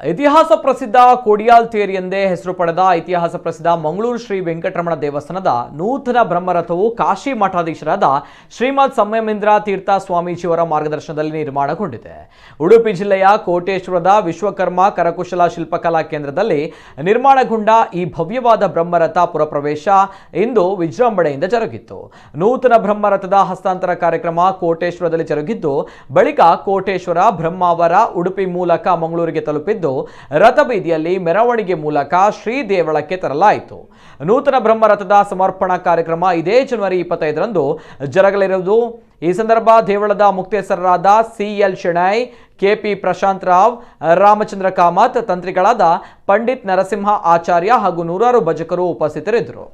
ಇತಿಹಾಸ ಪ್ರಸಿದ್ಧ ಕೋಡಿಯಾಲ್ ತೇರ್ ಎಂದೇ ಹೆಸರು ಪಡೆದ ಇತಿಹಾಸ ಪ್ರಸಿದ್ಧ ಮಂಗಳೂರು ಶ್ರೀ ವೆಂಕಟರಮಣ ದೇವಸ್ಥಾನದ ನೂತನ ಬ್ರಹ್ಮರಥವು ಕಾಶಿ ಮಠಾಧೀಶರಾದ ಶ್ರೀಮದ್ ಸಂಯಮೇಂದ್ರ ತೀರ್ಥ ಸ್ವಾಮೀಜಿಯವರ ಮಾರ್ಗದರ್ಶನದಲ್ಲಿ ನಿರ್ಮಾಣಗೊಂಡಿದೆ. ಉಡುಪಿ ಜಿಲ್ಲೆಯ ಕೋಟೇಶ್ವರದ ವಿಶ್ವಕರ್ಮ ಕರಕುಶಲ ಶಿಲ್ಪಕಲಾ ಕೇಂದ್ರದಲ್ಲಿ ನಿರ್ಮಾಣಗೊಂಡ ಈ ಭವ್ಯವಾದ ಬ್ರಹ್ಮರಥ ಪುರಪ್ರವೇಶ ಇಂದು ವಿಜೃಂಭಣೆಯಿಂದ ಜರುಗಿತು. ನೂತನ ಬ್ರಹ್ಮರಥದ ಹಸ್ತಾಂತರ ಕಾರ್ಯಕ್ರಮ ಕೋಟೇಶ್ವರದಲ್ಲಿ ಜರುಗಿದ್ದು, ಬಳಿಕ ಕೋಟೇಶ್ವರ ಬ್ರಹ್ಮಾವರ ಉಡುಪಿ ಮೂಲಕ ಮಂಗಳೂರಿಗೆ ತಲುಪಿದ್ದು ರಥಬೀದಿಯಲ್ಲಿ ಮೆರವಣಿಗೆ ಮೂಲಕ ಶ್ರೀ ದೇವಳಕ್ಕೆ ತರಲಾಯಿತು. ನೂತನ ಬ್ರಹ್ಮರಥದ ಸಮರ್ಪಣಾ ಕಾರ್ಯಕ್ರಮ ಇದೇ ಜನವರಿ 25ರಂದು ಜರಗಲಿರುವುದು. ಈ ಸಂದರ್ಭ ದೇವಳದ ಮುಕ್ತೇಸರರಾದ ಸಿಎಲ್ ಶೆಣೈ, ಕೆಪಿ ಪ್ರಶಾಂತ್ ರಾವ್, ರಾಮಚಂದ್ರ ಕಾಮತ್, ತಂತ್ರಿಗಳಾದ ಪಂಡಿತ್ ನರಸಿಂಹ ಆಚಾರ್ಯ ಹಾಗೂ ನೂರಾರು ಭಜಕರು ಉಪಸ್ಥಿತರಿದ್ದರು.